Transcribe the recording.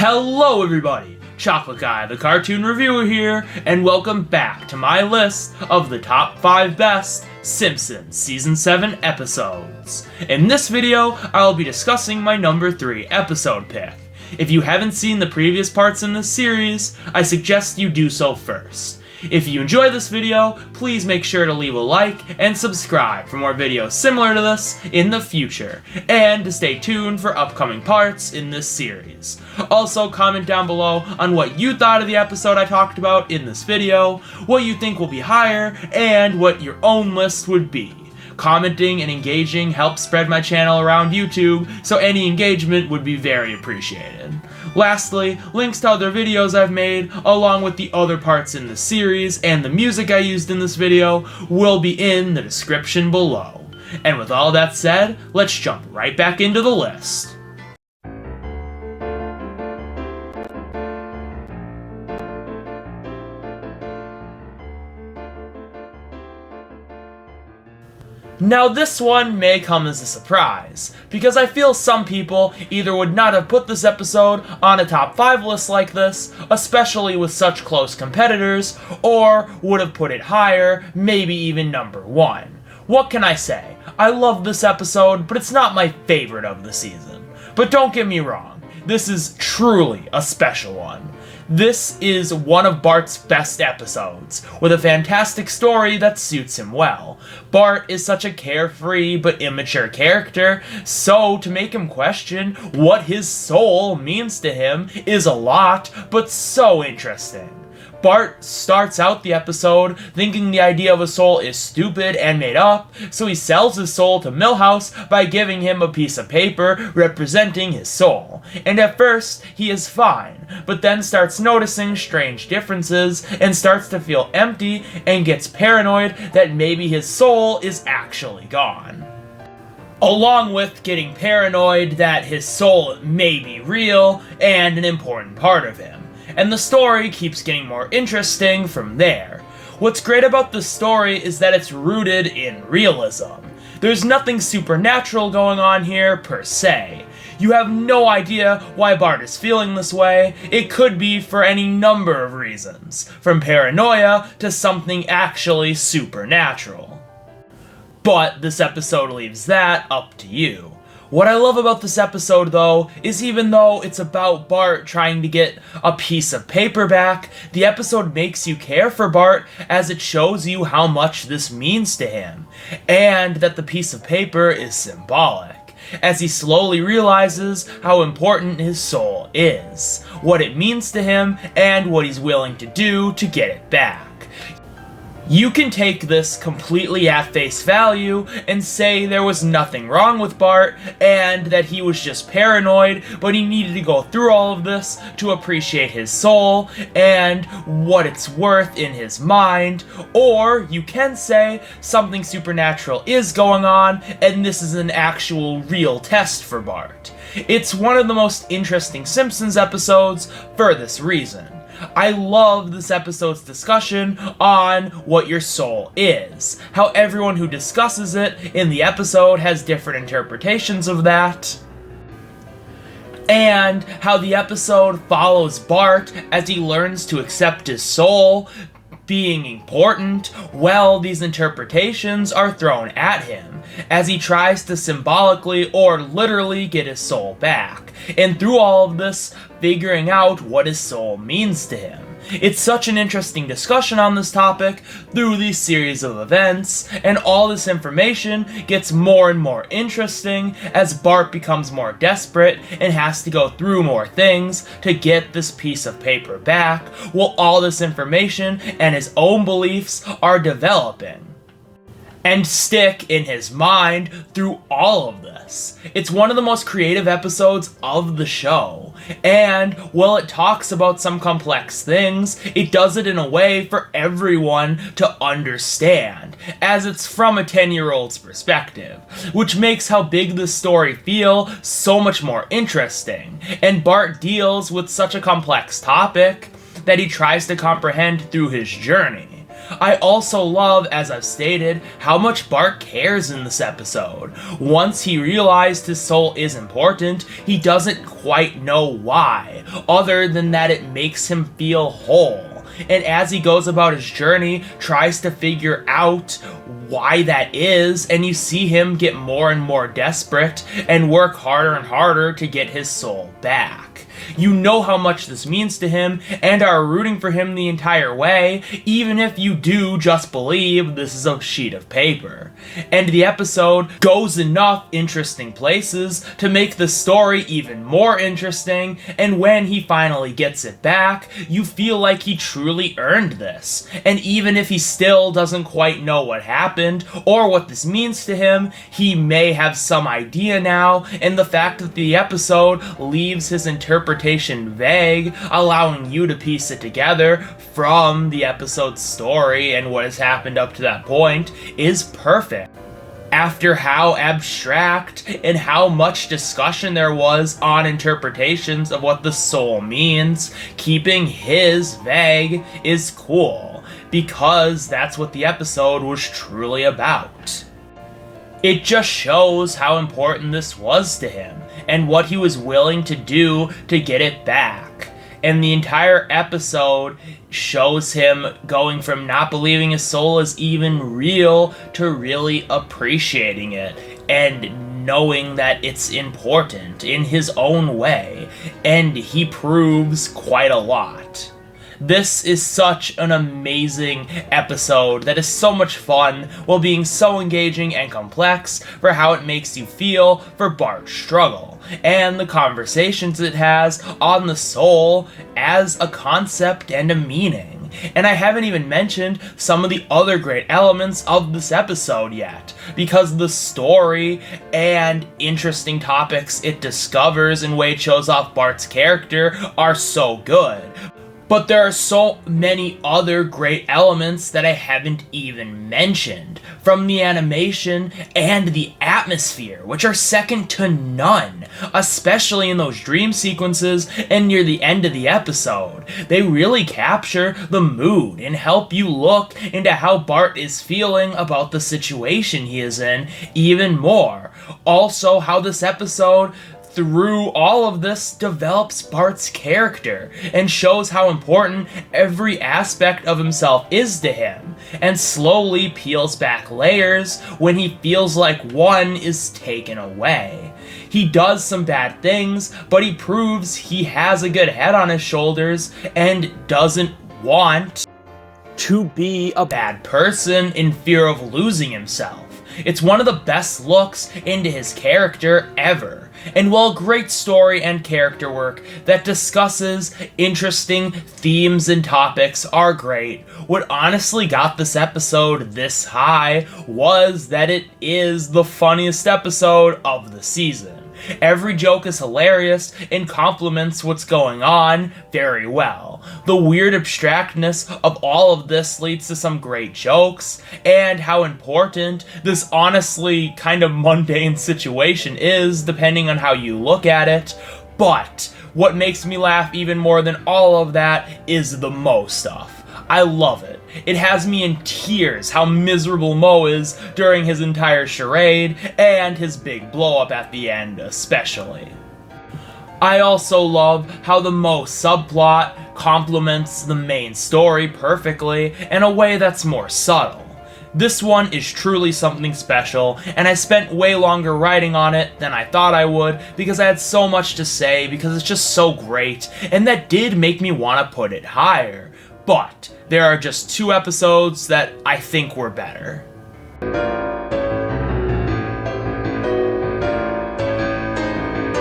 Hello everybody, Chocolate Guy the Cartoon Reviewer here, and welcome back to my list of the top 5 best Simpsons Season 7 episodes. In this video, I'll be discussing my number 3 episode pick. If you haven't seen the previous parts in this series, I suggest you do so first. If you enjoy this video, please make sure to leave a like and subscribe for more videos similar to this in the future, and to stay tuned for upcoming parts in this series. Also, comment down below on what you thought of the episode I talked about in this video, what you think will be higher, and what your own list would be. Commenting and engaging helps spread my channel around YouTube, so any engagement would be very appreciated. Lastly, links to other videos I've made, along with the other parts in the series and the music I used in this video, will be in the description below. And with all that said, let's jump right back into the list. Now this one may come as a surprise, because I feel some people either would not have put this episode on a top 5 list like this, especially with such close competitors, or would have put it higher, maybe even number 1. What can I say? I love this episode, but it's not my favorite of the season. But don't get me wrong, this is truly a special one. This is one of Bart's best episodes, with a fantastic story that suits him well. Bart is such a carefree but immature character, so to make him question what his soul means to him is a lot, but so interesting. Bart starts out the episode thinking the idea of a soul is stupid and made up, so he sells his soul to Milhouse by giving him a piece of paper representing his soul. And at first, he is fine, but then starts noticing strange differences and starts to feel empty and gets paranoid that maybe his soul is actually gone. Along with getting paranoid that his soul may be real and an important part of him. And the story keeps getting more interesting from there. What's great about this story is that it's rooted in realism. There's nothing supernatural going on here, per se. You have no idea why Bart is feeling this way. It could be for any number of reasons, from paranoia to something actually supernatural. But this episode leaves that up to you. What I love about this episode, though, is even though it's about Bart trying to get a piece of paper back, the episode makes you care for Bart as it shows you how much this means to him, and that the piece of paper is symbolic, as he slowly realizes how important his soul is, what it means to him, and what he's willing to do to get it back. You can take this completely at face value and say there was nothing wrong with Bart and that he was just paranoid, but he needed to go through all of this to appreciate his soul and what it's worth in his mind. Or you can say something supernatural is going on and this is an actual real test for Bart. It's one of the most interesting Simpsons episodes for this reason. I love this episode's discussion on what your soul is, how everyone who discusses it in the episode has different interpretations of that, and how the episode follows Bart as he learns to accept his soul being important. Well, these interpretations are thrown at him as he tries to symbolically or literally get his soul back, and through all of this, figuring out what his soul means to him. It's such an interesting discussion on this topic through these series of events, and all this information gets more and more interesting as Bart becomes more desperate and has to go through more things to get this piece of paper back, while all this information and his own beliefs are developing and stick in his mind through all of this. It's one of the most creative episodes of the show, and while it talks about some complex things, it does it in a way for everyone to understand, as it's from a 10-year-old's perspective, which makes how big this story feel so much more interesting, and Bart deals with such a complex topic that he tries to comprehend through his journey. I also love, as I've stated, how much Bart cares in this episode. Once he realized his soul is important, he doesn't quite know why, other than that it makes him feel whole. And as he goes about his journey, tries to figure out why that is, and you see him get more and more desperate and work harder and harder to get his soul back. You know how much this means to him and are rooting for him the entire way, even if you do just believe this is a sheet of paper. And the episode goes enough interesting places to make the story even more interesting, and when he finally gets it back, you feel like he truly earned this. And even if he still doesn't quite know what happened or what this means to him, he may have some idea now, and the fact that the episode leaves his interpretation vague, allowing you to piece it together from the episode's story and what has happened up to that point, is perfect. After how abstract and how much discussion there was on interpretations of what the soul means, keeping his vague is cool, because that's what the episode was truly about. It just shows how important this was to him, and what he was willing to do to get it back. And the entire episode shows him going from not believing his soul is even real to really appreciating it, and knowing that it's important in his own way, and he proves quite a lot. This is such an amazing episode that is so much fun while being so engaging and complex for how it makes you feel for Bart's struggle, and the conversations it has on the soul as a concept and a meaning. And I haven't even mentioned some of the other great elements of this episode yet, because the story and interesting topics it discovers and way it shows off Bart's character are so good. But there are so many other great elements that I haven't even mentioned, from the animation and the atmosphere, which are second to none, especially in those dream sequences and near the end of the episode. They really capture the mood and help you look into how Bart is feeling about the situation he is in even more. Also, how this episode, through all of this, develops Bart's character and shows how important every aspect of himself is to him, and slowly peels back layers when he feels like one is taken away. He does some bad things, but he proves he has a good head on his shoulders and doesn't want to be a bad person in fear of losing himself. It's one of the best looks into his character ever. And while great story and character work that discusses interesting themes and topics are great, what honestly got this episode this high was that it is the funniest episode of the season. Every joke is hilarious and complements what's going on very well. The weird abstractness of all of this leads to some great jokes, and how important this honestly kind of mundane situation is, depending on how you look at it. But what makes me laugh even more than all of that is the Moe stuff. I love it. It has me in tears how miserable Moe is during his entire charade, and his big blow-up at the end especially. I also love how the Moe subplot complements the main story perfectly in a way that's more subtle. This one is truly something special, and I spent way longer writing on it than I thought I would because I had so much to say, because it's just so great, and that did make me want to put it higher. But there are just 2 episodes that I think were better.